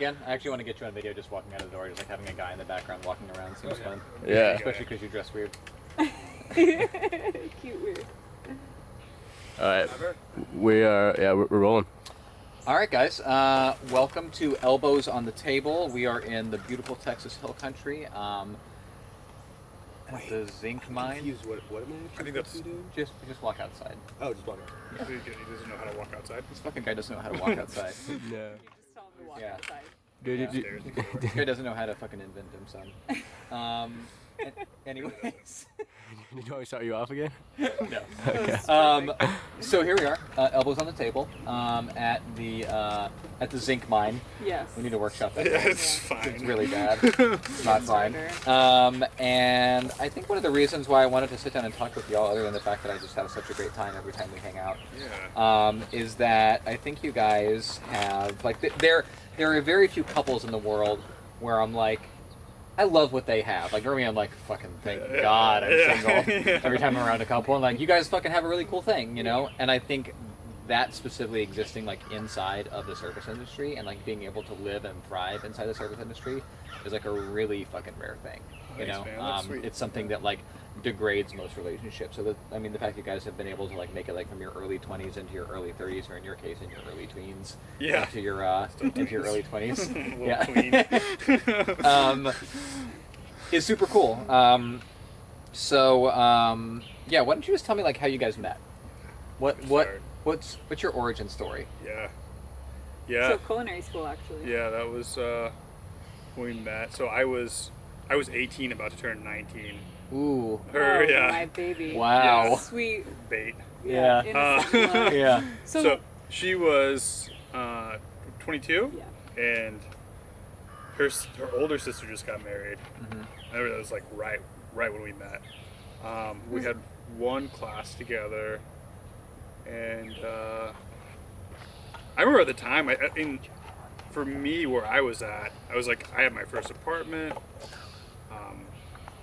back in? I actually want to get you on video just walking out of the door, just like having a guy in the background walking around seems fun. Yeah. Especially because you dress weird. Cute weird. All right. We're rolling. All right, guys. Welcome to Elbows on the Table. We are in the beautiful Texas Hill Country. At the zinc mine. What am I think that's doing? Just walk outside. Oh, just walk out. Yeah. He doesn't know how to walk outside. This fucking guy doesn't know how to walk outside. No. You just tell him to walk Yeah. outside. This guy doesn't know how to fucking invent him, son. Anyways. Did you want me to start you off again? No. Okay. So here we are, elbows on the table, at the zinc mine. Yes. We need to workshop that. Yeah, it's fine. It's really bad. It's not fine. And I think one of the reasons why I wanted to sit down and talk with y'all, other than the fact that I just have such a great time every time we hang out, is that I think you guys have, like, there are very few couples in the world where I'm like, I love what they have. Like, for me, I'm like, fucking thank God I'm single. Every time I'm around a couple, and like, you guys fucking have a really cool thing, you know? And I think that specifically existing like inside of the service industry and like being able to live and thrive inside the service industry is like a really fucking rare thing. You know, it's something that like degrades most relationships. So the fact you guys have been able to like make it like from your early 20s into your early 30s, or in your case, in your early tweens, into your early 20s, is super cool. So why don't you just tell me like how you guys met? What's your origin story? Yeah. So culinary school, actually. Yeah, that was when we met. So I was 18, about to turn 19. Ooh. Her, my baby. Wow. Yeah. Sweet. Bait. Yeah. Innocent love. Yeah. So she was 22, and her older sister just got married. Mm-hmm. I remember that was like right when we met. We had one class together, and I remember at the time, I mean, for me, where I was at, I was like, I had my first apartment.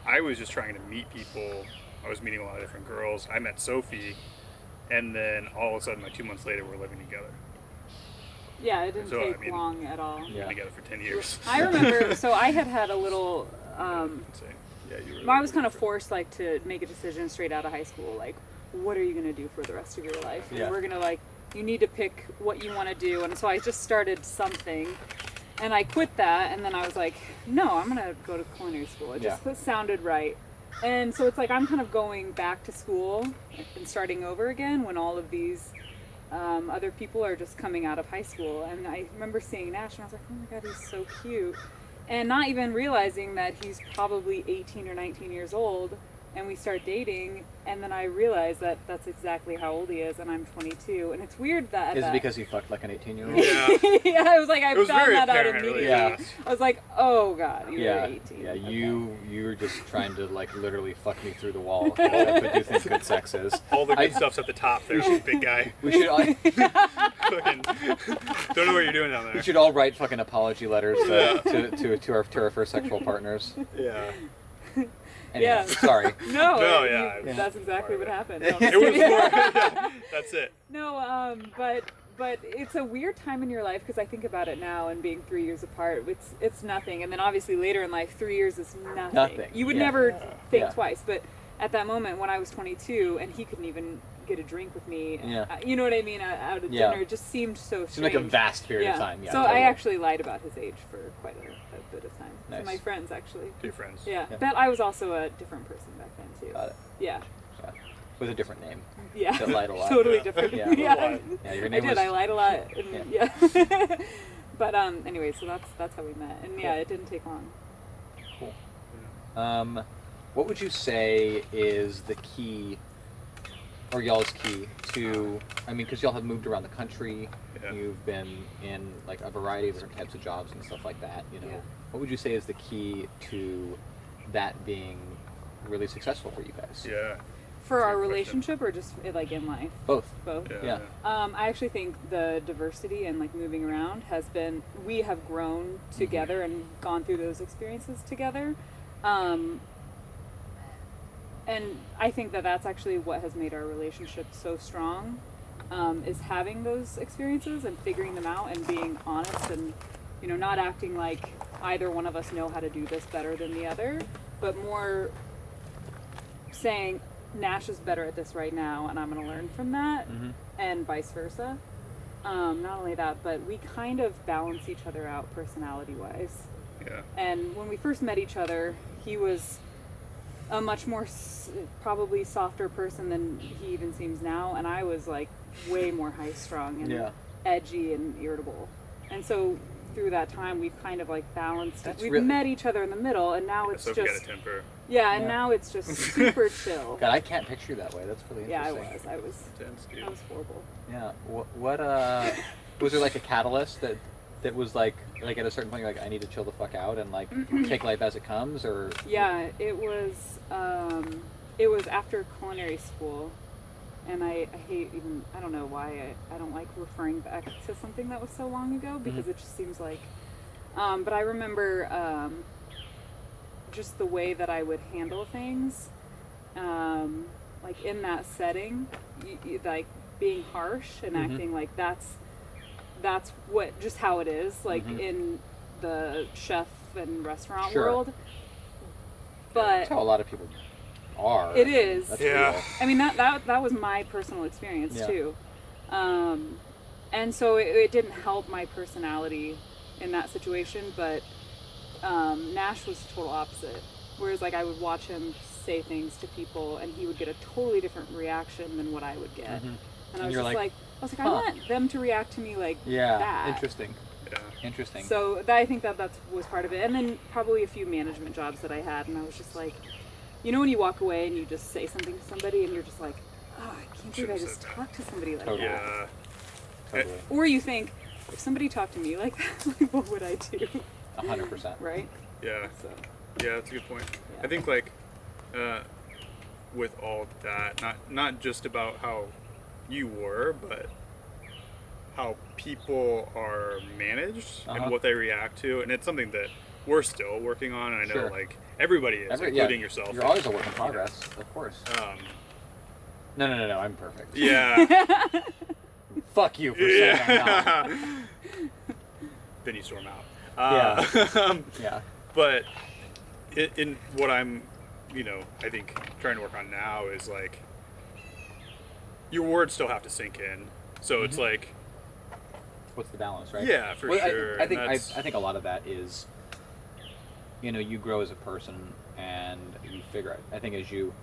I was just trying to meet people. I was meeting a lot of different girls. I met Sophie, and then all of a sudden, like 2 months later, we're living together. Yeah, it didn't take long at all. We've been together for 10 years. I remember, so I had a little, I was kind of forced like to make a decision straight out of high school, like, what are you going to do for the rest of your life? And we're going to like, you need to pick what you want to do. And so I just started something, and I quit that, and then I was like, no, I'm going to go to culinary school. It just sounded right. And so it's like I'm kind of going back to school and starting over again when all of these other people are just coming out of high school. And I remember seeing Nash, and I was like, oh my God, he's so cute. And not even realizing that he's probably 18 or 19 years old. And we start dating, and then I realize that that's exactly how old he is, and I'm 22. And it's weird that... Is it because he fucked like an 18-year-old? Yeah, I was like, I found that out immediately. Really. Yeah. I was like, oh God, you're 18. Yeah, you were just trying to like literally fuck me through the wall. That's what you think good sex is. All the good stuff's at the top there, big guy. We should all... Fucking, don't know what you're doing down there. We should all write fucking apology letters to our first sexual partners. Yeah. Anyway, sorry. No, that's exactly what happened. No, it was more, that's it. No, but it's a weird time in your life, because I think about it now, and being 3 years apart, it's nothing. And then obviously later in life, 3 years is nothing. You would never think twice, but at that moment when I was 22 and he couldn't even get a drink with me, you know what I mean, out at dinner, it just seemed so strange. It seemed like a vast period of time. Yeah, so totally. I actually lied about his age for quite a bit of time. Nice. To my friends, actually. To your friends. Yeah, but I was also a different person back then, too. Got it. Yeah. With a different name. Yeah. That lied a lot. Totally different. Yeah, your name I lied a lot. And, but anyway, so that's how we met. And it didn't take long. Cool. What would you say is the key, or y'all's key to, I mean, because y'all have moved around the country, you've been in like a variety of different types of jobs and stuff like that, you know. What would you say is the key to that being really successful for you guys? Yeah. For our relationship, or just like in life? Both. Yeah. I actually think the diversity and like moving around has been, we have grown together and gone through those experiences together. And I think that that's actually what has made our relationship so strong, is having those experiences and figuring them out and being honest and you know, not acting like either one of us know how to do this better than the other, but more saying Nash is better at this right now and I'm going to learn from that, and vice versa. Not only that, but we kind of balance each other out personality-wise. Yeah. And when we first met each other, he was a much more probably softer person than he even seems now, and I was like way more high-strung and edgy and irritable. And so through that time, we've kind of like balanced. We've met each other in the middle, and now it's Sophie just got a temper. Yeah, and now it's just super chill. God, I can't picture you that way. That's really interesting. Yeah, I was horrible. Yeah. What was there like a catalyst that was like at a certain point you're like, I need to chill the fuck out and like take life as it comes, or? Yeah, it was after culinary school, and I hate even, I don't know why I don't like referring back to something that was so long ago, because it just seems like, but I remember just the way that I would handle things, like in that setting, like being harsh and acting like that's what, just how it is, like in the chef and restaurant world. But that's how a lot of people are. It is. That's yeah. real. I mean, that was my personal experience too. And so it didn't help my personality in that situation, but Nash was the total opposite. Whereas like I would watch him say things to people and he would get a totally different reaction than what I would get. And I was just like, I want them to react to me like that. Interesting. Yeah. Interesting. So I think that was part of it. And then probably a few management jobs that I had, and I was just like, you know when you walk away and you just say something to somebody and you're just like, oh, I can't believe I just talked to somebody like that. Yeah. Totally. Or you think, if somebody talked to me like that, like, what would I do? 100%. Right? Yeah. So. Yeah, that's a good point. Yeah. I think like with all that, not just about how you were, but how people are managed and what they react to, and it's something that we're still working on, and I know like everybody is, including yourself. You're always a work in progress, of course. No, I'm perfect. Yeah. Fuck you for saying I'm not. Then you storm out. Yeah. But in what I'm, I think trying to work on now is like your words still have to sink in. So it's like, what's the balance, right? Yeah, for sure. I think a lot of that is, you grow as a person and you figure out. I think as you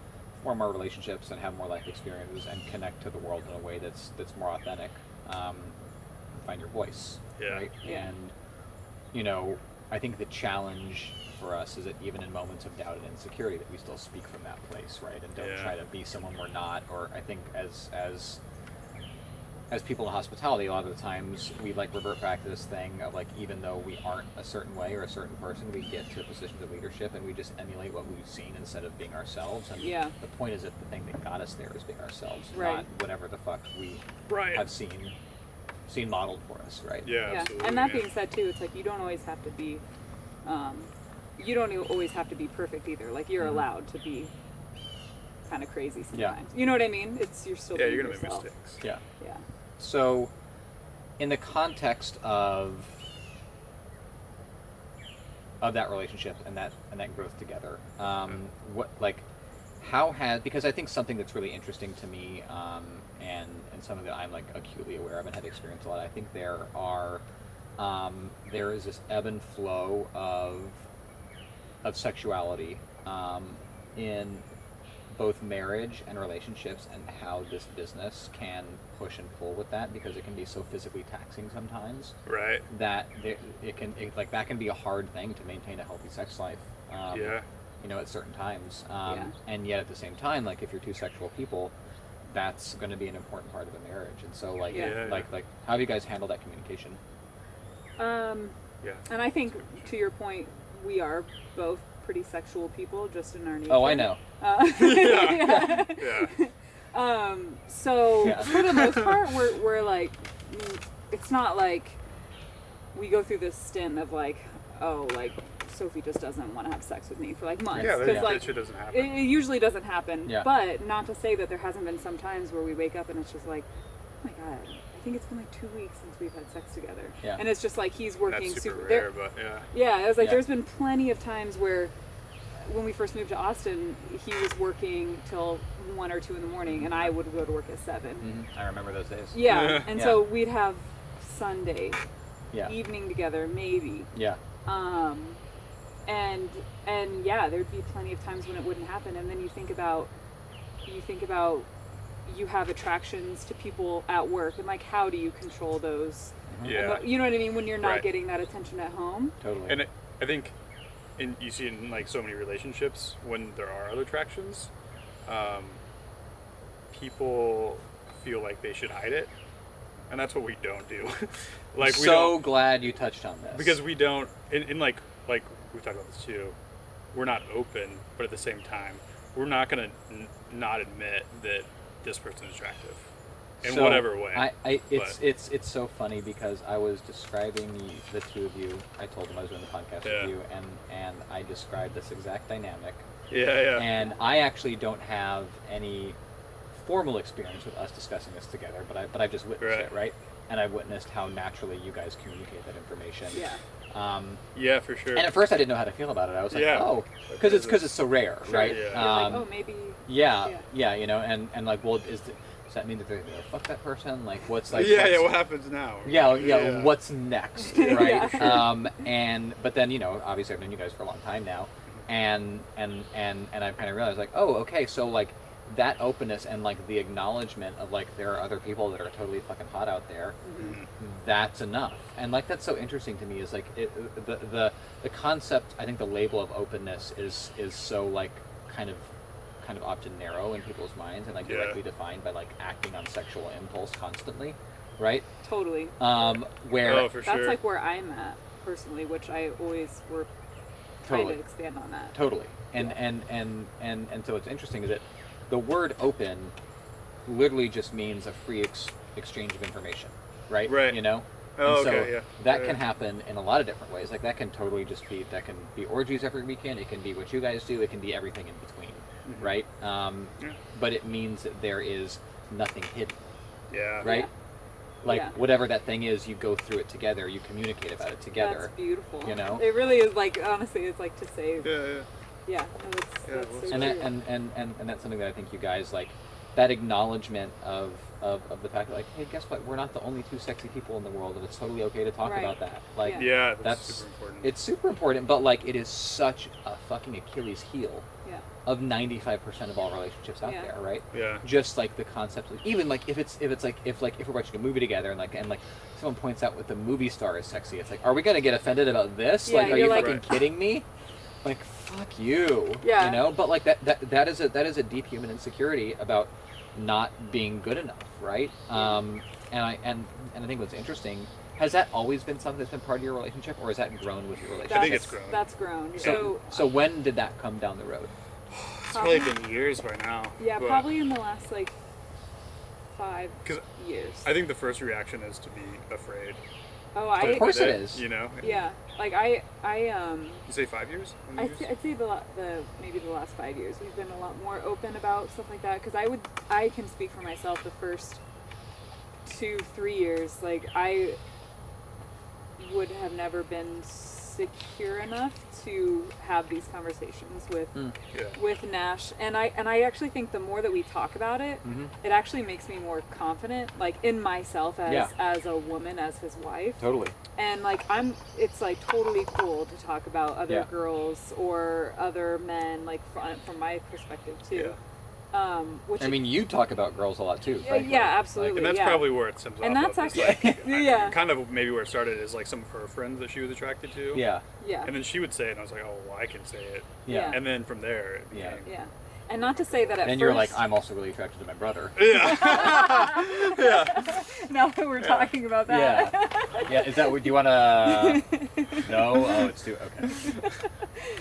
form more relationships and have more life experiences and connect to the world in a way that's more authentic, find your voice. Yeah. Right? Yeah. And I think the challenge for us is that even in moments of doubt and insecurity, that we still speak from that place, right? And don't try to be someone we're not. Or I think as people in hospitality, a lot of the times we like revert back to this thing of like, even though we aren't a certain way or a certain person, we get to positions of leadership and we just emulate what we've seen instead of being ourselves. And the point is that the thing that got us there is being ourselves, not whatever the fuck we have seen modeled for us, right? Yeah. Absolutely, and that being said too, it's like you don't always have to be perfect either. Like you're allowed to be kind of crazy sometimes. You know what I mean? You're still being you're gonna yourself. make mistakes. Yeah. So, in the context of that relationship and that growth together, because I think something that's really interesting to me, and something that I'm like acutely aware of and have experienced a lot. I think there is this ebb and flow of sexuality in both marriage and relationships, and how this business can push and pull with that, because it can be so physically taxing sometimes. Right. That that can be a hard thing to maintain a healthy sex life. At certain times. And yet at the same time, like if you're two sexual people, that's going to be an important part of a marriage. And so like how have you guys handled that communication? And I think to your point, we are both pretty sexual people, just in our nature. Oh, I know. So for the most part, we're like, it's not like we go through this stint of like, oh, like Sophie just doesn't want to have sex with me for like months. That shit doesn't happen. It usually doesn't happen. But not to say that there hasn't been some times where we wake up and it's just like, oh my god, I think it's been like 2 weeks since we've had sex together. Yeah. And it's just like he's working That's super there. rare, but yeah. Yeah, I was like, Yeah. there's been plenty of times where when we first moved to Austin, he was working till 1 or 2 in the morning, and I would go to work at 7. Mm-hmm. I remember those days. Yeah, and Yeah. so we'd have Sunday Yeah. evening together, maybe. Yeah. And yeah, there'd be plenty of times when it wouldn't happen, and then you think about you have attractions to people at work, and like, how do you control those? Yeah. You know what I mean? When you're not Right. getting that attention at home. Totally. And I think you see in like so many relationships when there are other attractions, people feel like they should hide it, and that's what we don't do. Like, we so don't, glad you touched on this. because we don't in like we talked about this too. We're not open, but at the same time, we're not gonna not admit that this person is attractive in whatever way. It's so funny because I was describing the two of you. I told them I was doing the podcast with you, and I described this exact dynamic. Yeah. And I actually don't have any formal experience with us discussing this together, but I've just witnessed it, right? And I've witnessed how naturally you guys communicate that information. Yeah. Yeah, for sure. And at first I didn't know how to feel about it. I was like, Yeah. oh, because it's so rare, Sure. right? Yeah. You're like, oh, maybe. Yeah, you know, and like, well, does that mean that they're gonna fuck that person? Like, what's like? Yeah, what happens now? Yeah. What's next, right? Yeah. But then, you know, obviously I've known you guys for a long time now, and I kind of realized like, oh, okay, so like that openness and like the acknowledgement of like there are other people that are totally fucking hot out there, that's enough. And like that's so interesting to me is like the concept. I think the label of openness is so like kind of often narrow in people's minds and like directly defined by like acting on sexual impulse constantly, right? Totally. Where for That's sure. like where I'm at personally, which I always were trying to expand on that. Totally. And so what's interesting is that the word open literally just means a free exchange of information, right? Right. You know? Oh, and so okay, yeah. that can happen in a lot of different ways. Like that can totally just be, that can be orgies every weekend. It can be what you guys do. It can be everything in between, right? But it means that there is nothing hidden, Yeah. right? Yeah. Like Yeah. whatever that thing is, you go through it together. You communicate about it together. That's beautiful. You know? It really is like, honestly, it's like to say, Yeah. yeah, no, that's well, so and true. and that's something that I think you guys like, that acknowledgement of the fact that like, hey, guess what? We're not the only two sexy people in the world, and it's totally okay to talk Right. about that. Like, Yeah, that's that's super important. It's super important, but like, it is such a fucking Achilles heel Yeah. of 95% of all relationships out there, right? Yeah. Just like the concept of, even like if we're watching a movie together and like someone points out what the movie star is sexy, it's like, are we gonna get offended about this? Yeah, Like, are you're you like- fucking kidding me? Like, fuck you. Yeah. You know, but like that is a deep human insecurity about not being good enough, right? And I think what's interesting, has that always been something that's been part of your relationship, or has that grown with your relationship? I think it's grown. That's grown. So when did that come down the road? It's probably been years by now. Yeah, but- probably in the last like 5 'Cause years. I think the first reaction is to be afraid. Oh, Of course it is. You know? Yeah, like I You say 5 years? How many years? I'd say maybe the last 5 years we've been a lot more open about stuff like that, because I can speak for myself. The first 2-3 years, like I would have never been secure enough to have these conversations with Nash, and I actually think the more that we talk about it, it actually makes me more confident, like in myself as a woman, as his wife. Totally. And like it's like totally cool to talk about other girls or other men, like from my perspective too. Which I mean, you talk about girls a lot too. frankly. yeah, absolutely. And that's yeah. probably where it stems And off that's of. actually Like, kind of maybe where it started is like some of her friends that she was attracted to. Yeah. Yeah. And then she would say it, and I was like, oh, well, I can say it. Yeah. And then from there, it became... Yeah. And not to say that at And first. you're like, I'm also really attracted to my brother. Yeah. Now that we're talking about that. Yeah. Is that what, do you want to? No? Oh, it's too, okay.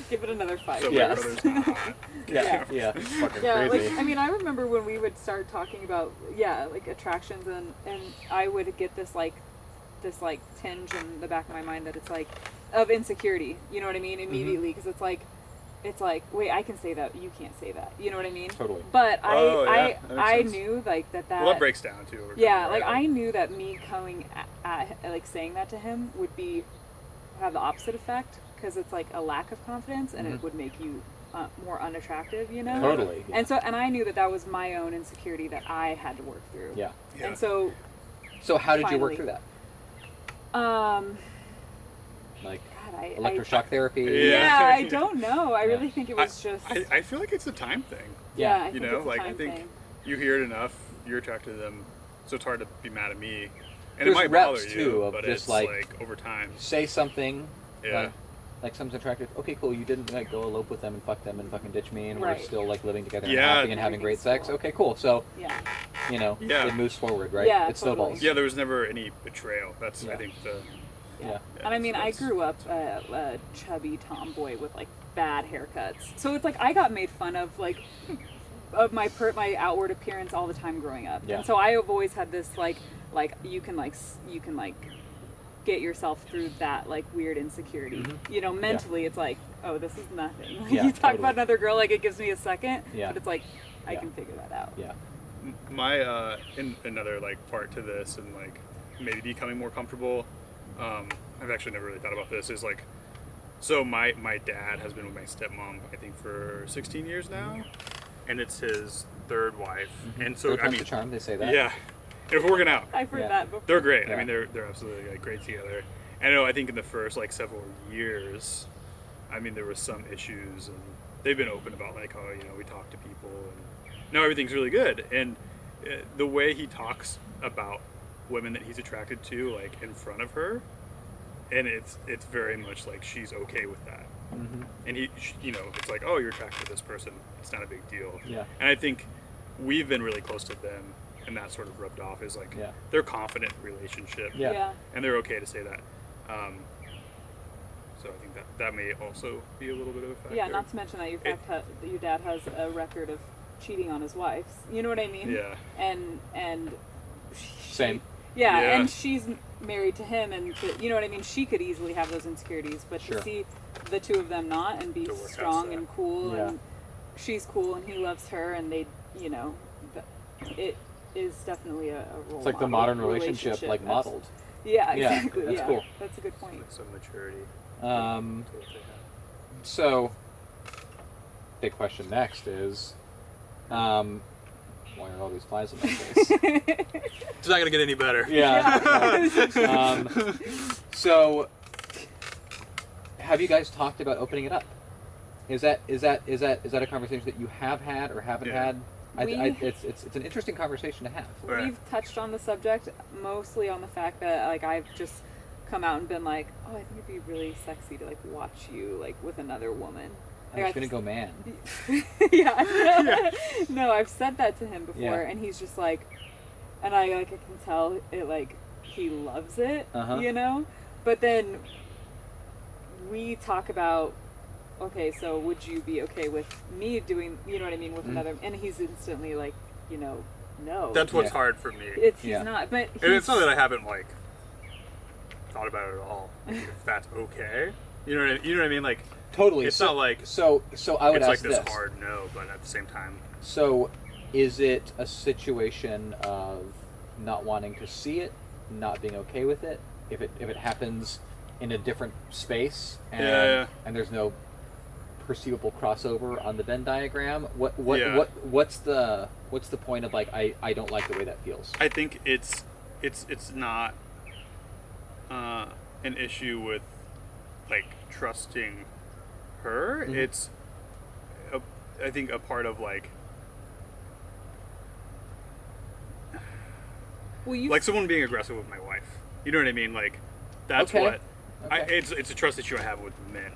Give it another 5 So years. my brother's not hot. Yeah. It's fucking Yeah, crazy. like I mean, I remember when we would start talking about like attractions, and I would get this tinge in the back of my mind that it's like of insecurity. You know what I mean? Immediately, because it's like it's like, wait, I can say that, you can't say that. You know what I mean? Totally. But I sense. knew like that. Well, that breaks down too. Yeah, right? like I knew that me coming at like saying that to him would have the opposite effect, because it's like a lack of confidence, and it would make you more unattractive, you know? Totally. Yeah. And I knew that was my own insecurity that I had to work through. Yeah. And so how did you work through that? Like God, electroshock therapy? Yeah, I don't know. I really think it was just. I feel like it's a time thing. Yeah, you know, like I think you hear it enough, you're attracted to them, so it's hard to be mad at me. And There's it might reps bother too you, of but just it's like over time. Say something. Yeah. Like someone's attracted. Okay, cool. You didn't like go elope with them and fuck them and fucking ditch me, and Right. we're still like living together and Yeah. happy and having great sex. Okay, cool. So Yeah. you know, Yeah. it moves forward, right? Yeah, It totally. snowballs. Yeah, there was never any betrayal. That's I think the. Yeah. And I mean, I grew up a chubby tomboy with like bad haircuts, so it's like I got made fun of like of my outward appearance all the time growing up. Yeah. And so I have always had this like you can get yourself through that like weird insecurity. You know, mentally it's like, oh, this is nothing. Like, Yeah, you talk totally. about another girl, like it gives me a second, Yeah. but it's like I can figure that out. Yeah. My in another like part to this, and like maybe becoming more comfortable. I've actually never really thought about this. Is like, so my dad has been with my stepmom I think for 16 years now, and it's his third wife. And so Third I time's mean, the charm. They say that. yeah, if we're working out, I've heard Yeah. that before. they're great. Yeah. I mean, they're absolutely like great together. And I know I think in the first like several years, I mean there was some issues, and they've been open about like, oh, you know, we talk to people, and now everything's really good. And the way he talks about women that he's attracted to, like in front of her, and it's very much like she's okay with that. And you know, it's like, oh, you're attracted to this person, it's not a big deal. Yeah. And I think we've been really close to them, and that sort of rubbed off, is like they're confident relationship. Yeah. And they're okay to say that. So I think that may also be a little bit of a factor. Yeah, not to mention that that your dad has a record of cheating on his wives. You know what I mean? Yeah. And Same. Yeah, Yeah. and she's married to him, and you know what I mean? She could easily have those insecurities, but Sure. to see the two of them not and be To work strong past that. and cool, Yeah. and she's cool and he loves her, and they, you know, it is definitely a role It's like the model modern relationship, like That's- modeled. Yeah, Yeah, exactly. that's yeah, cool. That's a good point. Some maturity. Um, to what they have. So, big question next is, why are all these flies in my face? It's not gonna get any better. Yeah. So, have you guys talked about opening it up? Is that a conversation that you have had or haven't had? It's an interesting conversation to have. Right. We've touched on the subject mostly on the fact that like I've just come out and been like, oh, I think it'd be really sexy to like watch you like with another woman. I was gonna go man. Yeah. No, I've said that to him before, Yeah. and he's just like, and I can tell it like he loves it, you know. But then we talk about, okay, so would you be okay with me doing, you know what I mean, with another? And he's instantly like, you know, no. That's what's hard for me. He's not, but And it's not that I haven't like thought about it at all. If that's okay, you know what I mean? Like Totally. it's not like So I would it's ask like this this. hard no, but at the same time, So, is it a situation of not wanting to see it, not being okay with it? If it happens in a different space and there's no perceivable crossover on the Venn diagram, what's the point of like I don't like the way that feels? I think it's not an issue with like trusting her. It's I think a part of like like someone being aggressive with my wife. You know what I mean? Like that's what it's a trust issue I have with men.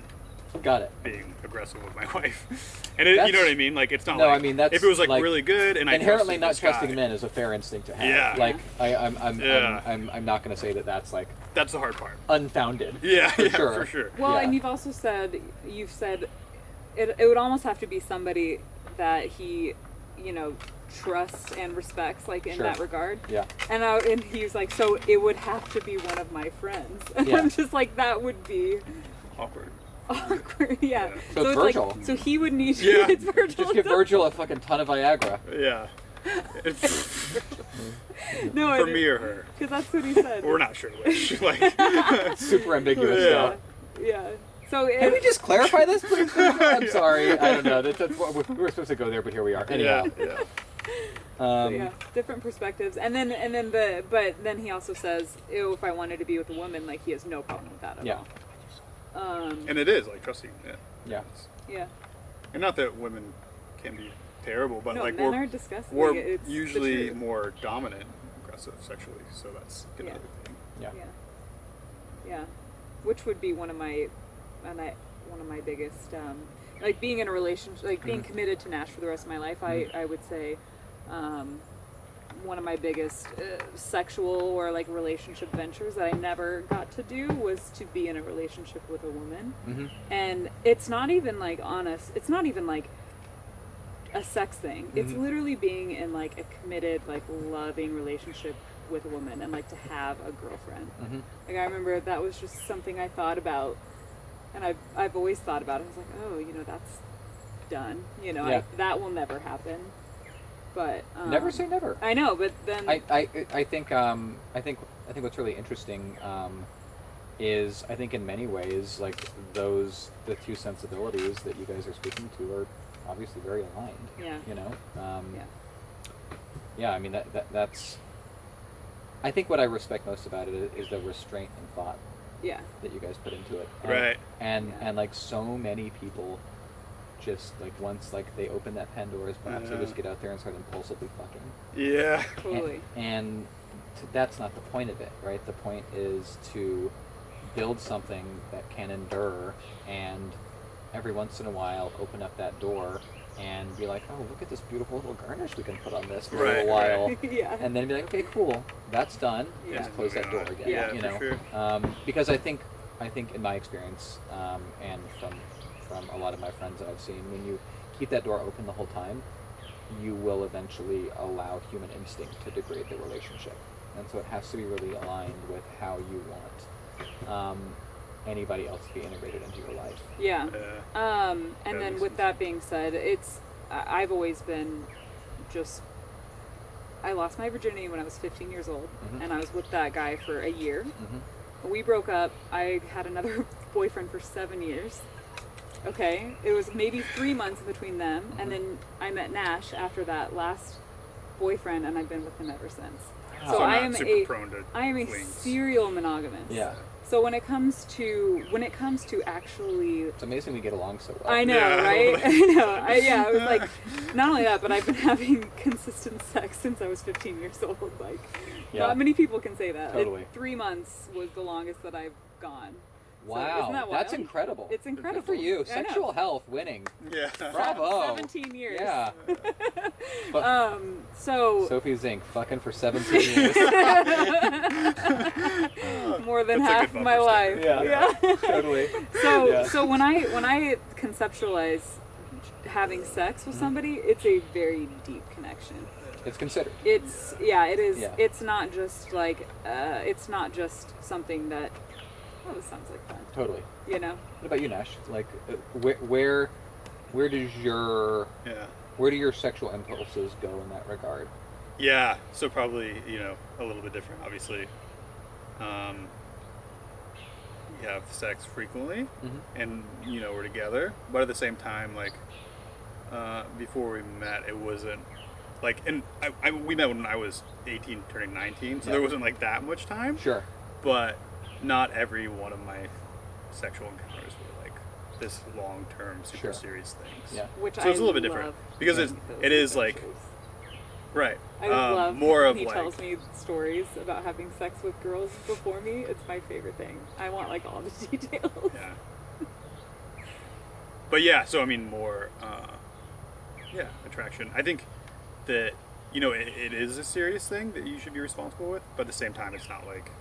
Got it. Being aggressive with my wife, and you know what I mean. Like it's not. No, like, I mean that's if it was like like, really good and I inherently trusted not this guy, trusting men is a fair instinct to have. Yeah. Like I'm not going to say that that's like That's the hard part. unfounded. Yeah, for for sure. Well, Yeah. and you've said it would almost have to be somebody that he, you know, trusts and respects, like in that regard. Yeah. And he was like, so it would have to be one of my friends. And Yeah. I'm just like, that would be Awkward. awkward. Yeah. So it's like, Virgil. so he would need. Yeah. It's Virgil. Just give Virgil a fucking ton of Viagra. Yeah. No, for me or her. Because that's what he said. We're not sure which. Like, Super ambiguous Yeah. stuff. Yeah. So Can we just clarify this, please? I'm sorry. I don't know. That's what we were supposed to go there, but here we are. Anyhow. yeah. So, yeah, different perspectives, and then but then he also says, ew, if I wanted to be with a woman, like he has no problem with that at all. And it is like trusting. Yeah. Yeah. And not that women can be terrible, but No, like men are disgusting. we're It's the usually truth. more dominant, aggressive sexually. So that's another thing. Yeah. Yeah. Yeah. Which would be one of my biggest, like being in a relationship, like being committed to Nash for the rest of my life. I would say, one of my biggest sexual or like relationship ventures that I never got to do was to be in a relationship with a woman. And it's not even like honest. It's not even like a sex thing. It's literally being in like a committed, like loving relationship with a woman and like to have a girlfriend. Like I remember that was just something I thought about, and I've always thought about it. I was like, oh, you know, that's done. You know, that will never happen. But Never say never. I know, but then I think what's really interesting is I think in many ways like the two sensibilities that you guys are speaking to are obviously very aligned. Yeah. You know. Yeah. I mean that's. I think what I respect most about it is the restraint and thought. Yeah. That you guys put into it. Right. And like so many people. Just like once like they open that Pandora's box, they just get out there and start impulsively fucking. Yeah. Totally. And that's not the point of it, right? The point is to build something that can endure, and every once in a while open up that door and be like, oh, look at this beautiful little garnish we can put on this for a little while. Yeah. And then be like, okay, cool, that's done. Yeah. Let's close that door again. Yeah, you for know, sure. because I think in my experience, and from a lot of my friends that I've seen, when you keep that door open the whole time, you will eventually allow human instinct to degrade the relationship. And so it has to be really aligned with how you want anybody else to be integrated into your life. Yeah. And then with that being said, I've always been just, I lost my virginity when I was 15 years old, and I was with that guy for a year. We broke up. I had another boyfriend for 7 years. Okay, it was maybe 3 months between them, and then I met Nash after that last boyfriend, and I've been with him ever since. So I am a serial monogamist. Yeah. So when it comes to actually, It's amazing we get along so well. I know, right? I know. I was like, not only that, but I've been having consistent sex since I was 15 years old. Like, not many people can say that. Totally. 3 months was the longest that I've gone. Wow, so, isn't that wild? That's incredible. It's incredible. Good for you. I know. Sexual health winning. Yeah. Bravo. 17 years. Yeah. So Sophie Zink fucking for 17 years. more than That's a half good my bumper life. sticker. Yeah. Totally. So when I conceptualize having sex with somebody, it's a very deep connection. It's considered. It is. Yeah. It's not just like it's not just something that. Oh, this sounds like fun. Totally. You know. What about you, Nash? Like, where does your where do your sexual impulses go in that regard? Yeah, so probably, a little bit different, obviously. We have sex frequently, and, we're together. But at the same time, like, before we met, it wasn't, like, and we met when I was 18, turning 19, so there wasn't, like, that much time. Sure. But not every one of my sexual encounters were, like, this long-term, super serious things. Yeah. Which so it's a little bit different. Because it is, like, right. I love more when of he like, tells me stories about having sex with girls before me. It's my favorite thing. I want like all the details. Yeah. But yeah, so I mean more attraction. I think that it is a serious thing that you should be responsible with, but at the same time it's not like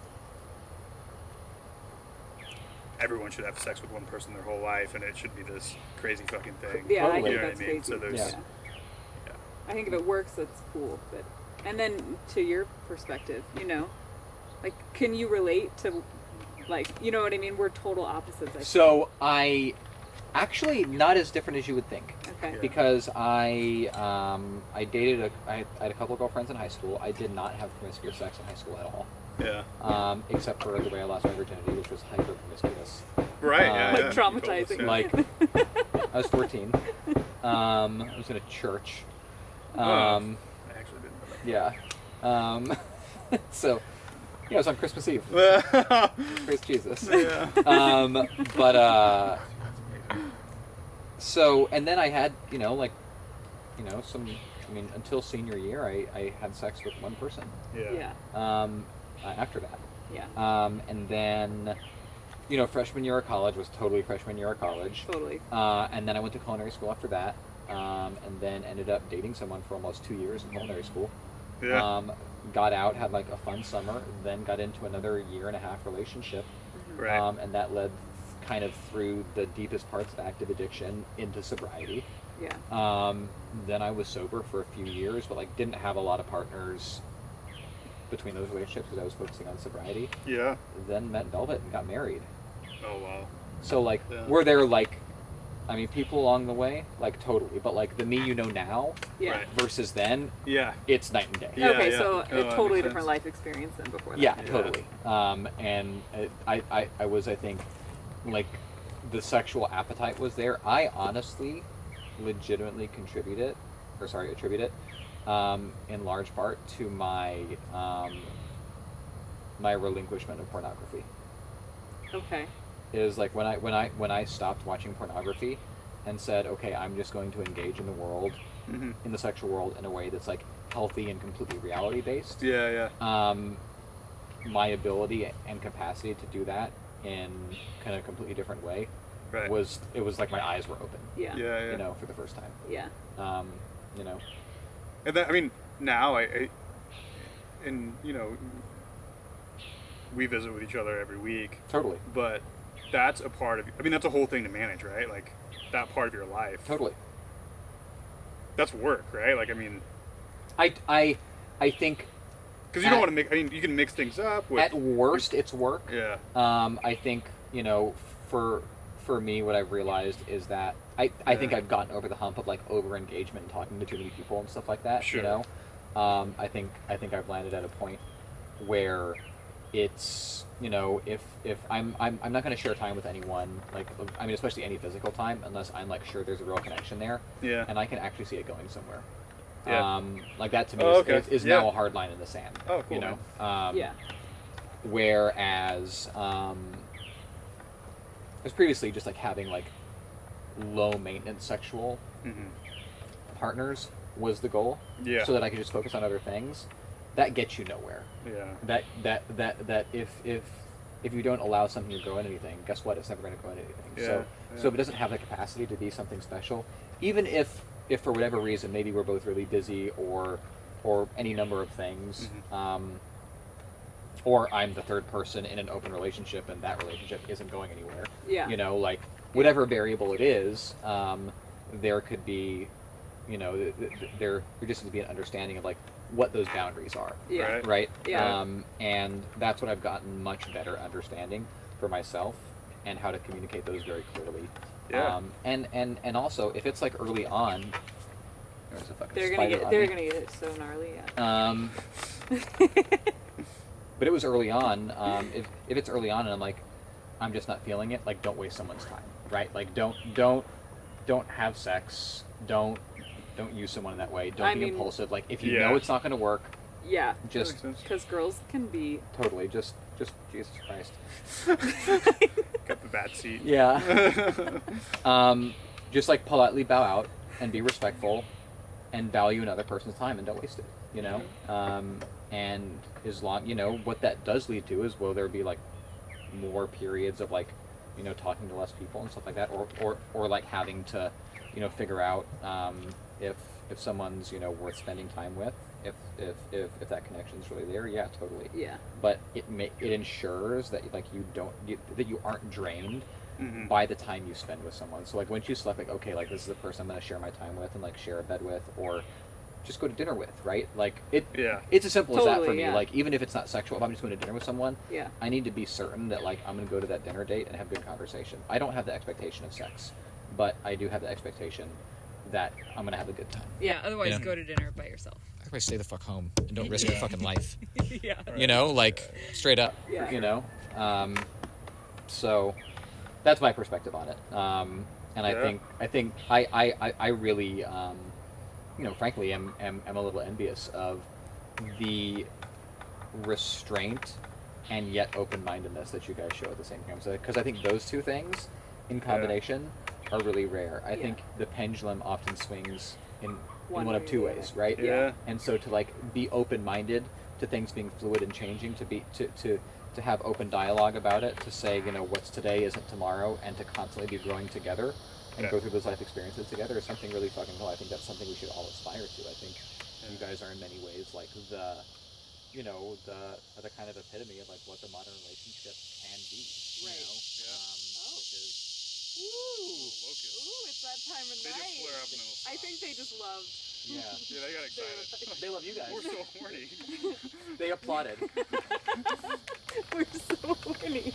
everyone should have sex with one person their whole life and it should be this crazy fucking thing. Yeah, Totally. I think You know that's what I mean? crazy. So there's I think if it works, that's cool. But and then to your perspective, like, can you relate to Like, you know what I mean? We're total opposites. I So I actually not as different as you would think. Okay. Yeah. Because I dated I had a couple of girlfriends in high school. I did not have promiscuous sex in high school at all. Yeah. Except for the way I lost my virginity, which was hyper promiscuous. Right. Yeah. Like yeah. traumatizing. Like I was 14. I was in a church. I actually didn't know Yeah. So, yeah, it was on Christmas Eve. that. Praise Jesus. Yeah. But so, and then I had, until senior year, I had sex with one person. Yeah. After that. Yeah. And then, freshman year of college was totally freshman year of college. Totally. And then I went to culinary school after that. And then ended up dating someone for almost 2 years in culinary school. Yeah. Got out, had like a fun summer, then got into another 1.5-year relationship. Right. And that led kind of through the deepest parts of active addiction into sobriety. Yeah. Then I was sober for a few years, but like didn't have a lot of partners between those relationships because I was focusing on sobriety. Yeah. Then met Velvet and got married. Oh wow. So like, were there like, people along the way? Like totally, but like the me you know now Yeah. Right. versus then, Yeah. it's night and day. Yeah, Okay, yeah. so Oh, a that totally makes different sense. life experience than before that. Yeah, Yeah. totally. And I was, I think, like, the sexual appetite was there. I honestly, legitimately attribute it, in large part to my my relinquishment of pornography. Okay. Is like when I stopped watching pornography and said, okay, I'm just going to engage in the world, Mm-hmm. in the sexual world, in a way that's like healthy and completely reality based. Yeah. Yeah. My ability and capacity to do that in kind of a completely different way Right. was like my eyes were open. Yeah. Yeah. Yeah. For the first time. Yeah. And then, now and we visit with each other every week, Totally. but that's a part of, that's a whole thing to manage, right? Like, that part of your life. Totally. That's work, right? Like, I think because you don't want to you can mix things up with. at worst it's work. Yeah. I think, for me, what I've realized is that I think I've gotten over the hump of like over engagement and talking to too many people and stuff like that. Sure. I think I've landed at a point where it's, if I'm not going to share time with anyone, like, especially any physical time, unless I'm like sure there's a real connection there. Yeah. And I can actually see it going somewhere. Yeah. Like that to me Okay. is Yeah. now a hard line in the sand. Oh, cool, man. Yeah. Whereas it was previously just like having like low maintenance sexual Mm-hmm. partners was the goal. Yeah. So that I could just focus on other things. That gets you nowhere. Yeah. That if you don't allow something to grow into anything, guess what? It's never going to grow into anything. Yeah. So if it doesn't have the capacity to be something special, even if for whatever reason maybe we're both really busy or any number of things, or I'm the third person in an open relationship and that relationship isn't going anywhere. Yeah. Like whatever variable it is, there could be, there just needs to be an understanding of like what those boundaries are. Yeah. Right. Yeah. And that's what I've gotten much better understanding for myself and how to communicate those very clearly. Yeah. And also if it's like early on, there's a fucking They're spider on me. gonna get it so gnarly. Yeah. But it was early on. If it's early on and I'm like, I'm just not feeling it, like don't waste someone's time, right? Like don't have sex. Don't use someone in that way. Don't be impulsive. Like if you know it's not going to work, Yeah. just Because girls can be. totally just Jesus Christ. Got the bad seat. Yeah. Just like politely bow out and be respectful and value another person's time and don't waste it. And as long what that does lead to is will there be like more periods of like talking to less people and stuff like that, or like having to figure out if someone's worth spending time with, if that connection's really there. Yeah, totally. Yeah. But it ensures that like that you aren't drained Mm-hmm. by the time you spend with someone. So like once you select like, okay, like this is the person I'm going to share my time with and like share a bed with, or just go to dinner with, right? Like it. Yeah. It's as simple as that for Totally, me. yeah. Like even if it's not sexual, if I'm just going to dinner with someone, Yeah. I need to be certain that like I'm going to go to that dinner date and have good conversation. I don't have the expectation of sex, but I do have the expectation that I'm going to have a good time. Yeah, otherwise Yeah. go to dinner by yourself. Everybody stay the fuck home and don't risk your fucking life. Yeah. You know, like straight up. Yeah. You know, so that's my perspective on it. And I think I really, you know, frankly, am a little envious of the restraint and yet open-mindedness that you guys show at the same time. Because I think those two things in combination are really rare. I think the pendulum often swings in one of two ways, right? Yeah. And so to like be open-minded to things being fluid and changing, to have open dialogue about it, to say, you know, what's today isn't tomorrow, and to constantly be growing together and go through those life experiences together is something really fucking cool. I think that's something we should all aspire to. I think you guys are in many ways like the, you know, the kind of epitome of like what the modern relationship can be. Right. You know? Which is Ooh, it's that time of They night. just flare up and they'll I think they just loved. yeah. Yeah, they got excited. They love you guys. We're so horny. They applauded. We're so horny.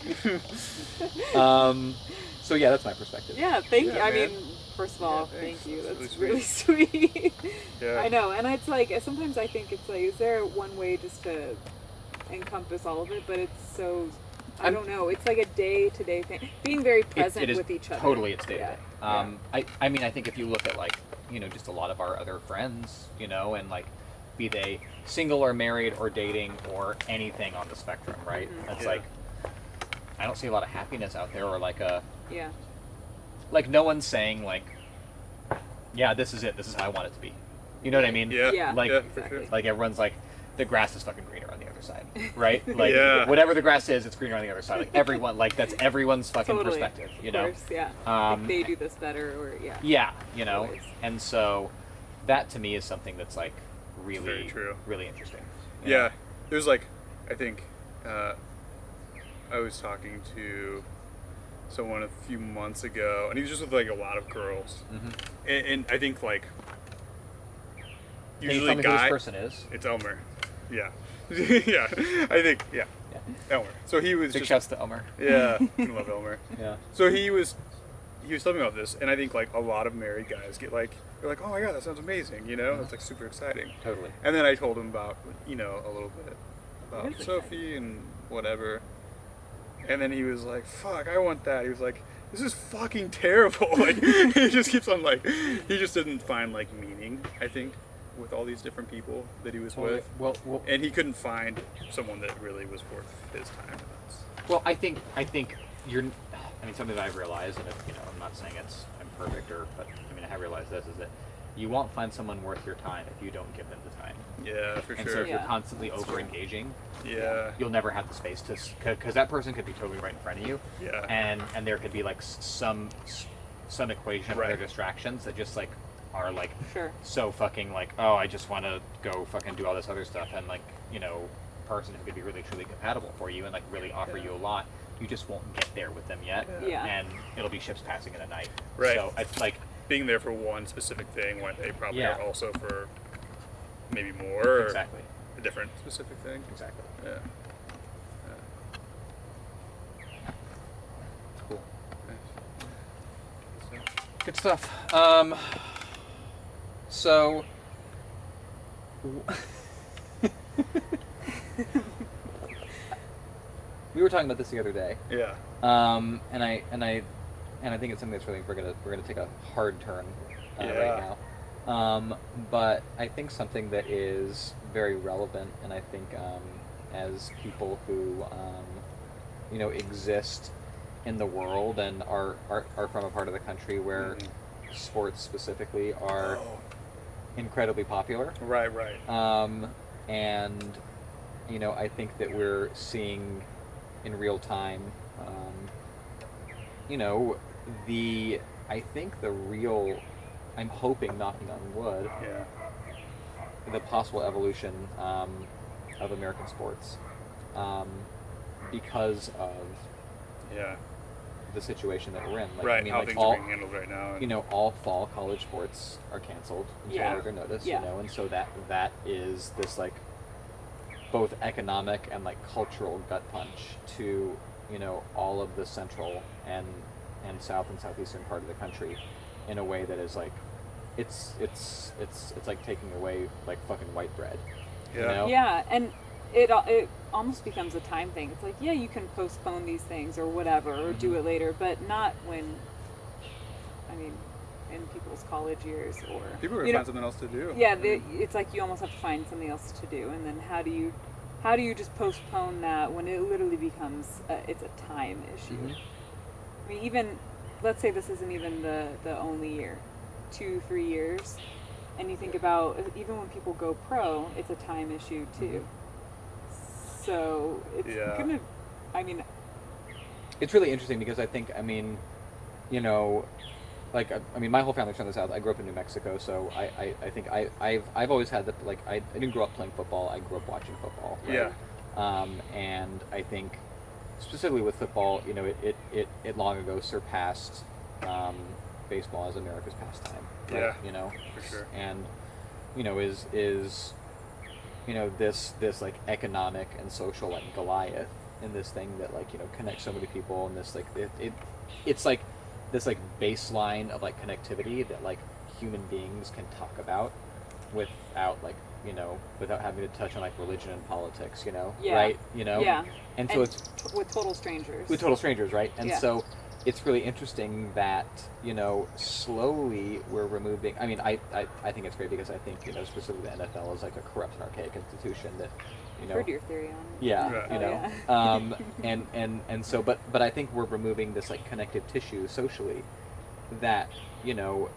So yeah, that's my perspective. Yeah, thank you. Yeah, I man. mean, first of all, thanks. thank you. That's That's really really sweet. Yeah. I know, and it's like sometimes I think it's like, is there one way just to encompass all of it? But it's so, I don't know. It's like a day-to-day thing. Being very present It is with each other. Totally, it's day to Yeah. day. I mean, I think if you look at like, you know, just a lot of our other friends, you know, and like, be they single or married or dating or anything on the spectrum, right? It's like, I don't see a lot of happiness out there, or like Yeah. like no one's saying like, yeah, this is it. This is how I want it to be. You know what I mean? Yeah. Yeah. Like, Yeah, for sure. like everyone's like, the grass is fucking greener on the other side, right? Like, Yeah. whatever the grass is, it's greener on the other side. Like everyone, like that's everyone's fucking Totally. perspective, you Of know? course, yeah. Um, Like they do this better, or yeah. Yeah, you know, Always. and so that to me is something that's like really, Very true. really interesting. Yeah. There's like, I think, I was talking to someone a few months ago, and he was just with like a lot of girls, and I think like Can you usually tell me who this guy, person is? it's Elmer, yeah, yeah, I think yeah, Elmer. So he was Big just shouts to Elmer. yeah, I love Elmer. Yeah. So he was telling me about this, and I think like a lot of married guys get like, they're like, oh my god, that sounds amazing, you know, it's like super exciting. Totally. And then I told him about, you know, a little bit about It is Sophie and whatever. And then he was like, fuck, I want that. He was like, this is fucking terrible. Like, he just keeps on like, he just didn't find like meaning, I think, with all these different people that he was with. Well, And he couldn't find someone that really was worth his time. well, I think you're. I mean, something that I've realized, and you know, I'm not saying I'm perfect, but I mean, I have realized this is that you won't find someone worth your time if you don't give them the time. Yeah, for And so sure. if you're Yeah. constantly over engaging, Yeah. you'll never have the space to, because that person could be totally right in front of you, Yeah. and there could be like some equation of other Right. distractions that just like are like Sure. so fucking like, oh, I just want to go fucking do all this other stuff, and like, you know, person who could be really truly compatible for you and like really offer you a lot, you just won't get there with them yet. Yeah. And it'll be ships passing in the night. Right. So it's like, Being there for one specific thing when they probably Yeah. are also for maybe more or exactly. a different specific thing. Exactly. Yeah. Cool. Nice. Good stuff. So we were talking about this the other day. Yeah. And I think it's something that's really we're gonna take a hard turn right now. But I think something that is very relevant, and I think as people who you know, exist in the world and are from a part of the country where sports specifically are incredibly popular. Right. And you know, I think that we're seeing in real time, you know, I'm hoping, knocking on wood, Yeah. the possible evolution of American sports because of Yeah. the situation that we're in. Like, right, I mean, how like things all, are being handled right now. you know, all fall college sports are canceled until further notice, you know, and so that is this, like, both economic and, like, cultural gut punch to, you know, all of the central and south and southeastern part of the country in a way that is, like, it's like taking away, like, fucking white bread. Yeah. You know? Yeah, and it almost becomes a time thing. It's like, yeah, you can postpone these things or whatever, or do it later, but not when, I mean, in people's college years, or people are gonna find something else to do. Yeah, it's like you almost have to find something else to do, and then how do you just postpone that when it literally becomes it's a time issue? I mean, even let's say this isn't even the only year, 2-3 years, and you think about even when people go pro, it's a time issue too. So it's gonna, I mean, it's really interesting because I think, I mean, you know, like, I mean, my whole family's from the South. I grew up in New Mexico, so I think I've always had the, like, I didn't grow up playing football. I grew up watching football. Right? Yeah. And I think specifically with football, you know, it long ago surpassed baseball as America's pastime. Right? Yeah. You know, for sure. And you know, is you know, this like economic and social, like, Goliath in this thing that, like, you know, connects so many people, and this, like, it's like this, like, baseline of, like, connectivity that, like, human beings can talk about without, like, you know, without having to touch on, like, religion and politics, you know, right? You know, and so it's with total strangers. With total strangers, right? And so it's really interesting that, you know, slowly we're removing. I mean, I think it's great because I think, you know, specifically the NFL is, like, a corrupt and archaic institution that, you know. Heard your theory on it. Yeah, you know, and so, but I think we're removing this, like, connective tissue socially that, you know,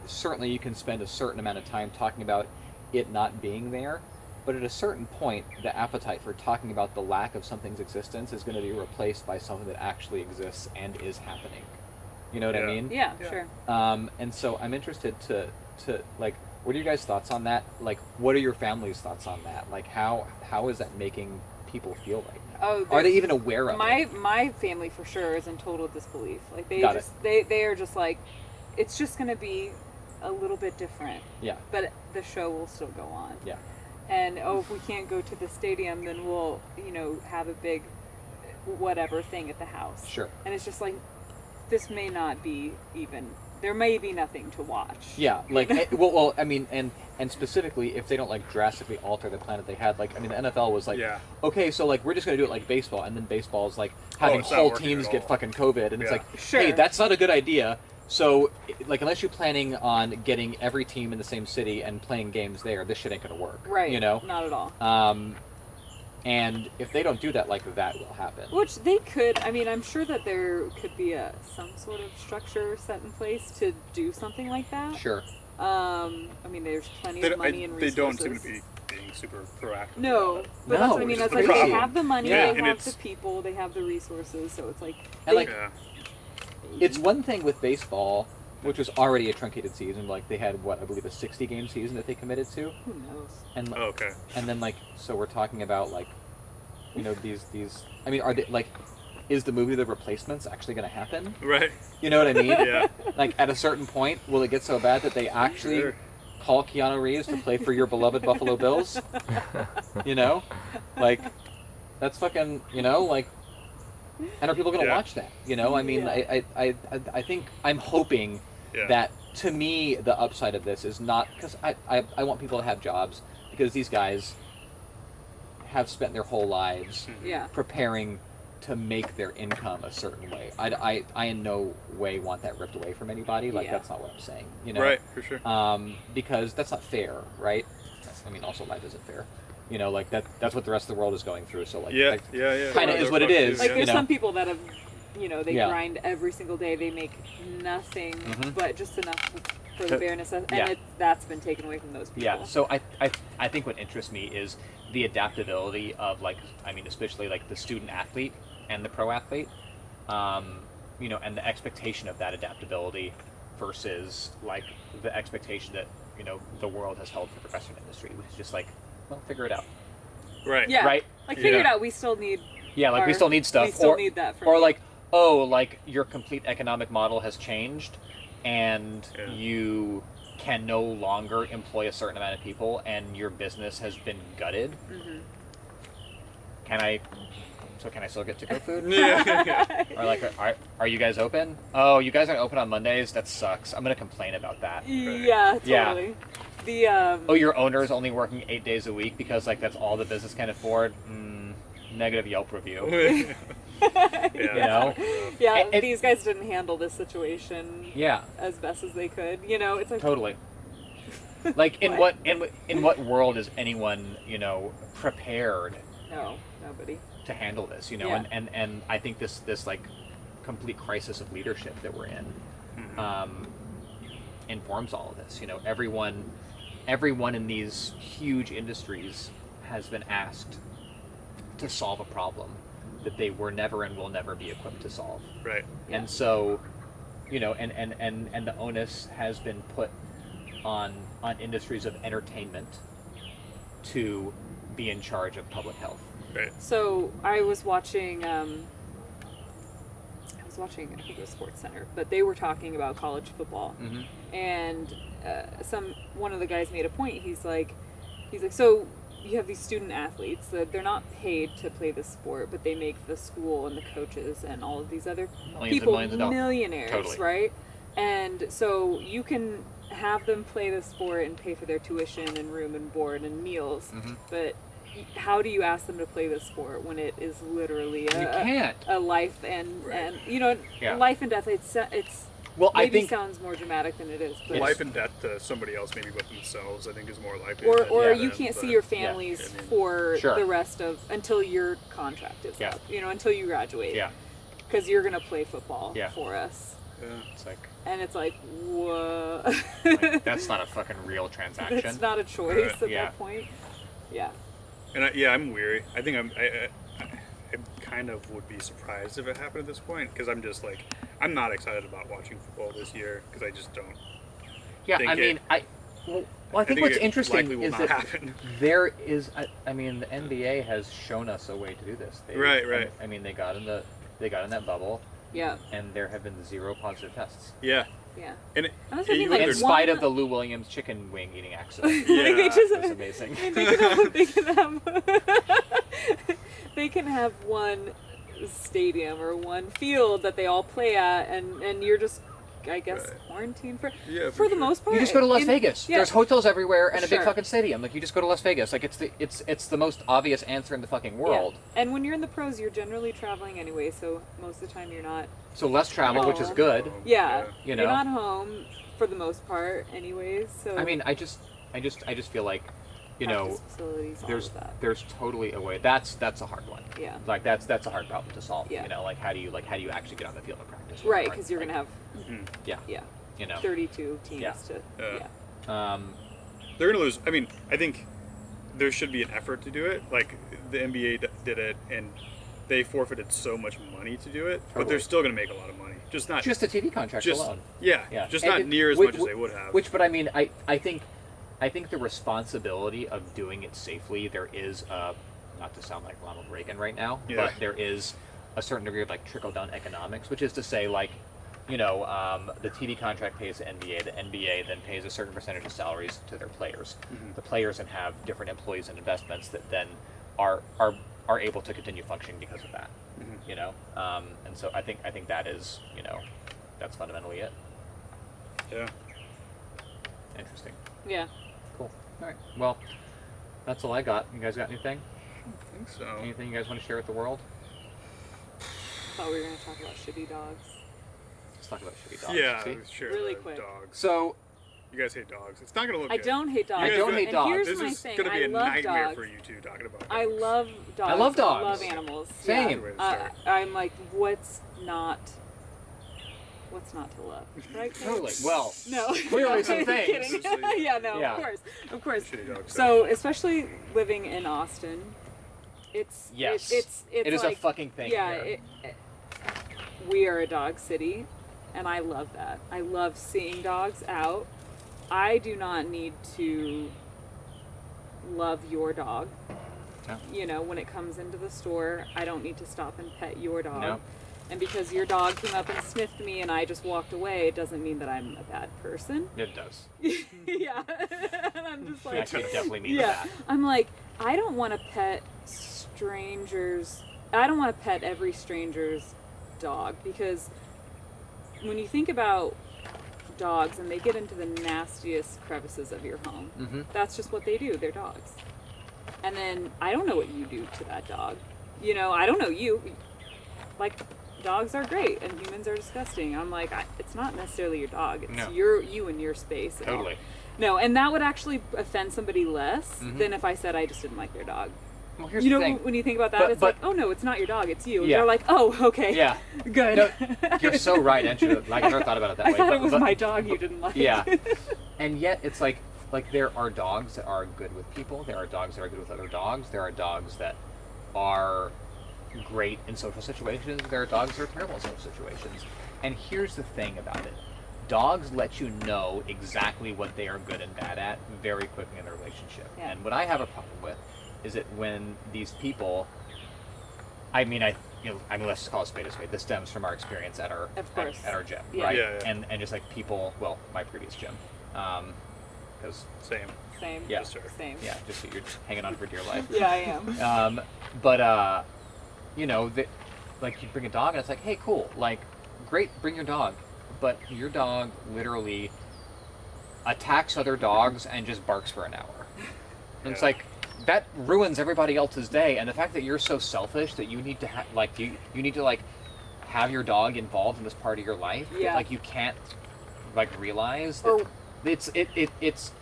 certainly you can spend a certain amount of time talking about it not being there, but at a certain point, the appetite for talking about the lack of something's existence is going to be replaced by something that actually exists and is happening. You know what I mean? Yeah, sure. And so I'm interested to like, what are your guys' thoughts on that? Like, what are your family's thoughts on that? Like, how is that making people feel right now? Oh, are they even aware of it? My family for sure is in total disbelief. Like, they they are just like, it's just going to be a little bit different. Yeah. But the show will still go on. Yeah. And if we can't go to the stadium, then we'll, you know, have a big whatever thing at the house. Sure. And it's just like, this may not be even, there may be nothing to watch. Yeah, like, well, I mean, and specifically, if they don't, like, drastically alter the plan that they had, like, I mean, the NFL was like, okay, so, like, we're just going to do it like baseball, and then baseball is like having whole teams get fucking COVID, and it's like, hey, that's not a good idea. So, like, unless you're planning on getting every team in the same city and playing games there, this shit ain't gonna work. Right. You know? Not at all. And if they don't do that, like, that will happen. Which they could. I mean, I'm sure that there could be some sort of structure set in place to do something like that. Sure. I mean, there's plenty of money and resources. They don't seem to be being super proactive. No, but that's what I mean. That's like, they have the money, they have the people, they have the resources, so it's like... It's one thing with baseball, which was already a truncated season. Like, they had, what, I believe a 60-game season that they committed to. Who knows? And and then, like, so we're talking about, like, you know, these. I mean, are they, like, is the movie The Replacements actually going to happen? Right. You know what I mean? Yeah. Like, at a certain point, will it get so bad that they actually call Keanu Reeves to play for your beloved Buffalo Bills? You know, like, that's fucking, you know, like. And are people going to watch that? You know, I mean, I think, I'm hoping that, to me, the upside of this is not, because I want people to have jobs, because these guys have spent their whole lives preparing to make their income a certain way. I in no way want that ripped away from anybody. Like, that's not what I'm saying. You know? Right, for sure. Because that's not fair, right? I mean, also life isn't fair. You know, like, that's what the rest of the world is going through. So, like, kind of is what it is. Like, there's some people that have, you know, they grind every single day. They make nothing but just enough for the bare necessities, and that's been taken away from those people. Yeah. So I think what interests me is the adaptability of, like, I mean, especially, like, the student athlete and the pro athlete, you know, and the expectation of that adaptability versus, like, the expectation that, you know, the world has held for the Western industry, which is just like, well, figure it out. Right. Yeah. Right. Like, figure it out. We still need. Yeah, like, we still need stuff. We still need that. Or like, oh, like your complete economic model has changed, and you can no longer employ a certain amount of people, and your business has been gutted. Can I still get to-go food? Yeah. Or like, are you guys open? Oh, you guys aren't open on Mondays? That sucks. I'm gonna complain about that. Yeah, totally. Yeah. Oh, your owner is only working 8 days a week because like that's all the business can afford. Negative Yelp review. You know? Yeah, these guys didn't handle this situation as best as they could. You know, it's like totally. Like in what world is anyone, you know, prepared? No, nobody. To handle this, you know, and I think this like complete crisis of leadership that we're in informs all of this. You know, everyone in these huge industries has been asked to solve a problem that they were never and will never be equipped to solve. Right. Yeah. And so, you know, and the onus has been put on industries of entertainment to be in charge of public health. Right. So I was watching, I think it was Sports Center, but they were talking about college football, and one of the guys made a point. He's like, so you have these student athletes that they're not paid to play the sport, but they make the school and the coaches and all of these other people millionaires, right? And so you can have them play the sport and pay for their tuition and room and board and meals, but how do you ask them to play this sport when it is literally a life and you know, life and death? It's well, maybe I think sounds more dramatic than it is, but life and death to somebody else, maybe with themselves, I think is more likely. Or you can't see your families for the rest of until your contract is up. You know, until you graduate. Yeah. Because you're gonna play football for us. Yeah. It's like, whoa. Like, that's not a fucking real transaction. It's not a choice at that point. Yeah. And I'm weary. I think I kind of would be surprised if it happened at this point, because I'm just like, I'm not excited about watching football this year because I just don't. Yeah, I mean, I think what's interesting is that there is. I mean, the NBA has shown us a way to do this. Right. I mean, they got in that bubble. Yeah. And there have been 0 positive tests. Yeah. Yeah. And in spite of the Lou Williams chicken wing eating accident. It's amazing. They can have one stadium or one field that they all play at, and you're just, I guess, quarantined for the most part. You just go to Las Vegas. There's hotels everywhere and a big fucking stadium. Like, you just go to Las Vegas. Like, it's the most obvious answer in the fucking world. Yeah. And when you're in the pros, you're generally traveling anyway, so most of the time you're not. So less travel, which is good. Yeah. You know? You're not home for the most part, anyways. So. I mean, I just feel like, you know, there's totally a way. That's a hard one. Yeah. Like that's a hard problem to solve. Yeah. You know, like how do you actually get on the field and practice? Right, because you're gonna have. Yeah. You know. 32 teams They're gonna lose. I mean, I think there should be an effort to do it. Like the NBA did it, and they forfeited so much money to do it, but they're still gonna make a lot of money. Just the TV contracts alone. Yeah. Just not near as much as they would have. But I mean, I think the responsibility of doing it safely, there is not to sound like Ronald Reagan right now, but there is a certain degree of like trickle-down economics, which is to say, like, you know, the TV contract pays the NBA then pays a certain percentage of salaries to their players. The players then have different employees and investments that then are able to continue functioning because of that. You know, and so I think that is, you know, that's fundamentally it. Yeah. Interesting. Yeah. Cool. All right. Well, that's all I got. You guys got anything? I think so. Anything you guys want to share with the world? Oh, we were going to talk about shitty dogs. Let's talk about shitty dogs. Yeah, See? sure. Really quick. Dogs. So, you guys hate dogs. It's not going to look I good. don't hate dogs. I don't hate dogs. Here's This my is thing. going to be I a love nightmare dogs. for you two talking about dogs. I love dogs. I love dogs. I love animals. Same. Yeah. I'm like, what's not to love, right? Totally. Well, no. Clearly some things. Kidding. Yeah. Of course. Shitty dogs. So, especially living in Austin, it is like, a fucking thing. Yeah. Here. We are a dog city, and I love that. I love seeing dogs out. I do not need to love your dog. No. You know, when it comes into the store, I don't need to stop and pet your dog. No. And because your dog came up and sniffed me and I just walked away, it doesn't mean that I'm a bad person. It does. Yeah. And I'm just like, Actually, definitely means yeah. that. I'm like, I don't want to pet strangers. I don't want to pet every stranger's dog, because when you think about dogs and they get into the nastiest crevices of your home, that's just what they do. They're dogs. And then I don't know what you do to that dog. You know, I don't know you. Like, dogs are great and humans are disgusting. I'm like, it's not necessarily your dog. It's you and your space. And Totally. No, and that would actually offend somebody less than if I said I just didn't like their dog. Well, here's You the know, thing. when you think about that, it's like, oh no, it's not your dog, it's you. And Yeah. you're like, oh, okay. Yeah. Good. No, you're so right, Andrew. Like, I never thought about it that I way. thought it was my dog you didn't like. Yeah. And yet, it's like there are dogs that are good with people. There are dogs that are good with other dogs. There are dogs that are great in social situations. There are dogs that are terrible in social situations. And here's the thing about it. Dogs let you know exactly what they are good and bad at very quickly in a relationship. Yeah. And what I have a problem with is that when these people, I mean, let's just call it spade a spade. This stems from our experience at our at our gym, Yeah. right? Yeah, yeah. And just like people, well, my previous gym, because Same. Same. Yeah. Same. yeah, just you're hanging on for dear life. Yeah, I am. But you know, like you bring a dog and it's like, hey, cool, like, great, bring your dog, but your dog literally attacks other dogs and just barks for an hour. And it's like, that ruins everybody else's day. And the fact that you're so selfish that you need to you need to have your dog involved in this part of your life, Yeah. like you can't realize that Or- it's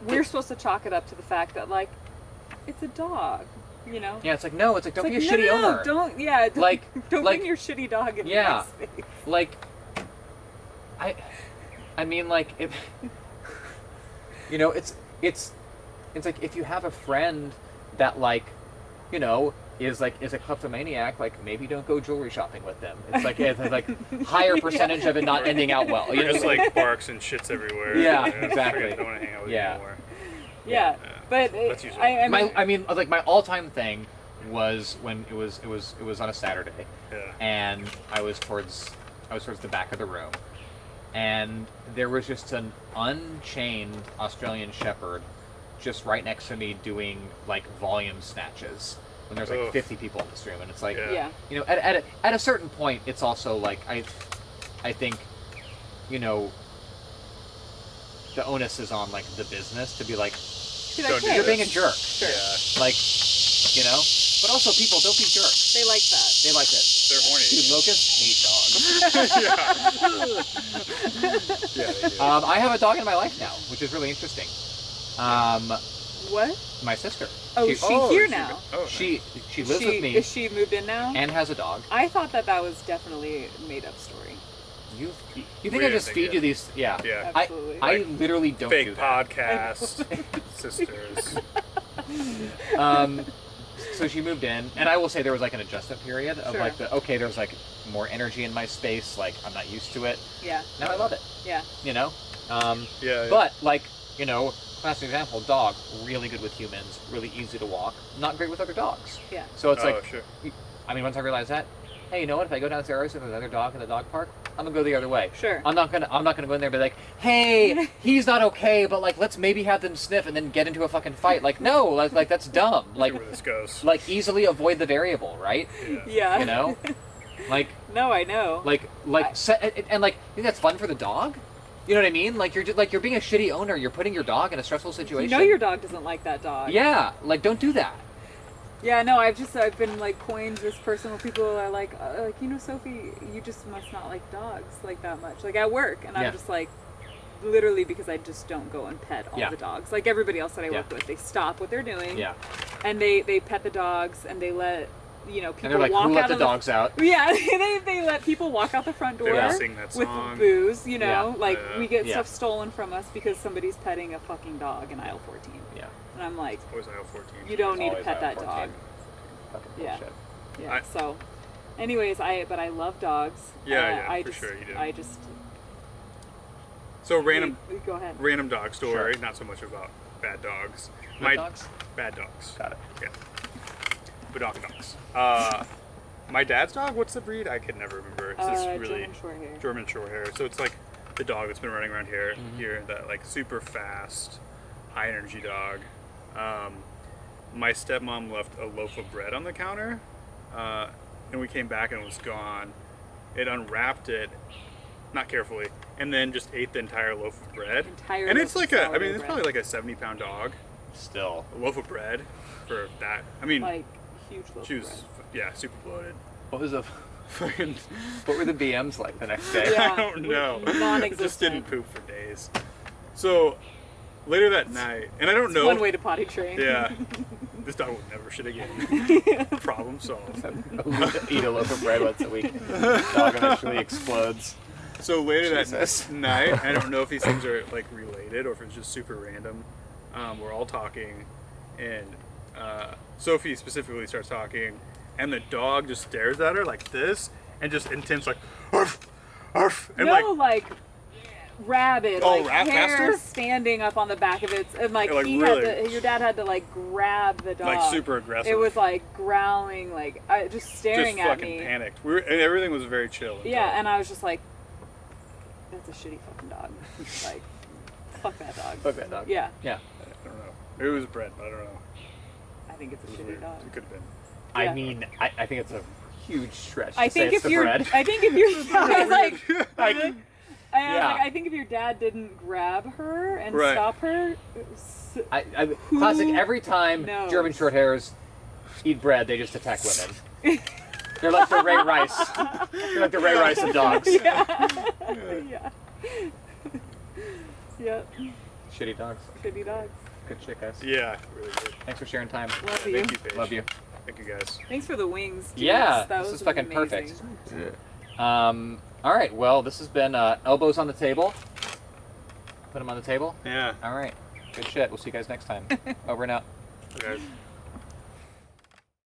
We're supposed to chalk it up to the fact that, like, it's a dog, you know? yeah, it's like, no, it's like, don't It's be a like, shitty no, owner. Don't, yeah, don't like- bring your shitty dog in Yeah. my space. Like, I mean, like, if, you know, it's like if you have a friend that, like, you know, is a kleptomaniac, like, maybe don't go jewelry shopping with them. It's like higher percentage of it not ending out well. You Or know, just like barks and shits everywhere. Yeah, I exactly. don't want to hang out with Yeah. you anymore. Yeah, but That's usually- I mean, my all-time thing was when it was on a Saturday, Yeah. and I was towards the back of the room, and there was just an unchained Australian Shepherd just right next to me doing like volume snatches when there's like Ugh. 50 people in this room, and it's like, yeah. you know, at a certain point, it's also like I think, you know, the onus is on like the business to be like, Be like, Don't do hey, you're being a jerk, Sure. Yeah. like, you know. But also, people, don't be jerks. They like that. They like it. They're horny. Dude, locusts hate dogs. Yeah, they do. I have a dog in my life now, which is really interesting. What? My sister. Oh, is she here now? Oh, She lives with me Is she moved in now? and has a dog. I thought that was definitely a made-up story. You think Weird, I just feed yeah. you these? Yeah. Yeah. Absolutely. I literally don't Fake do that. podcast. Sisters. So she moved in, and I will say there was like an adjustment period of Sure. like there was like more energy in my space. Like, I'm not used to it. Yeah. Now I love it. Yeah. You know. Yeah. But like, you know, classic example, dog, really good with humans, really easy to walk, not great with other dogs. Yeah. So it's like, Sure. I mean, once I realized that, hey, you know what? If I go downstairs and there's another dog in the dog park, I'm gonna go the other way. Sure. I'm not gonna go in there and be like, hey, he's not okay, but like, let's maybe have them sniff and then get into a fucking fight. Like, no, like that's dumb. Like, See where this goes. like easily avoid the variable, right? Yeah. You know, like, No, I know. and like, you think that's fun for the dog? You know what I mean? Like, you're being a shitty owner. You're putting your dog in a stressful situation. You know your dog doesn't like that dog. Yeah, like, don't do that. Yeah, no, I've been like coined this person where people are like, you know, Sophie, you just must not like dogs like that much, like at work, and Yeah. I'm just like, literally, because I just don't go and pet all Yeah. the dogs. Like everybody else that I work Yeah. with, they stop what they're doing, Yeah. and they pet the dogs, and they let, you know, people And they're like, walk who let out the of dogs out? Yeah, they let people walk out the front door They sing that with song. booze, you know, Yeah. like we get Yeah. stuff stolen from us because somebody's petting a fucking dog in aisle 14. Yeah. And I'm like, Always aisle 14. you don't need to Always pet out that 14. dog. Fucking Yeah. bullshit. Yeah. So, anyways, I love dogs. Yeah, I for just, sure you do. I just. So random Go ahead. random dog story, Sure. not so much about bad dogs. Good dogs? Bad dogs. Got it. Yeah. Badonka dogs. my dad's dog, what's the breed? I can never remember. It's this really German Shorthair. German Shorthair. So it's like the dog that's been running around here, that like super fast, high energy dog. My stepmom left a loaf of bread on the counter, and we came back and it was gone. It unwrapped it, not carefully, and then just ate the entire loaf of bread. And it's like it's probably like a 70-pound dog. Still. A loaf of bread for that. I mean, like huge loaf she was, of bread. yeah, super bloated. What was the fucking? What were the BMs like the next day? Yeah, I don't know. Non-existent. Just didn't poop for days. So later that night, and I don't know. One way to potty train. Yeah. This dog will never shit again. Problem solved. Eat a loaf of bread once a week. Dog eventually explodes. So later Jesus. that night, I don't know if these things are like related or if it's just super random. We're all talking, and Sophie specifically starts talking, and the dog just stares at her like this, and just intense like, arf, arf, and no, like rabid, Oh, like hair faster? standing up on the back of it, and like, Like, he really? had to, your dad had to like grab the dog. like super aggressive. It was like growling, like just staring just at fucking me. panicked. And everything was very chill. Yeah, and I was just like, that's a shitty fucking dog. Like, fuck that dog. Fuck that dog. Yeah, Yeah. I don't know. It was bread, but I don't know. I think it's a It was shitty weird. dog. It could have been. I Yeah. mean, I think it's a huge stretch to I say think it's if the you're, bread. I think if you're, I was like, Like, yeah. I think if your dad didn't grab her and Right. stop her, classic. Every time knows? German Shorthairs eat bread, they just attack women. They're like the Ray Rice. They're like the Ray Rice of dogs. yeah. Yep. Shitty dogs. Shitty dogs. Good shit, guys. Yeah, really good. Thanks for sharing time. Love you. Thank you, Paige. Love you. Thank you, guys. Thanks for the wings. Jeez. Yeah, that this was is fucking amazing. perfect. All right, well, this has been Elbows on the Table. Put them on the table. Yeah. All right. Good shit. We'll see you guys next time. Over and out. Okay.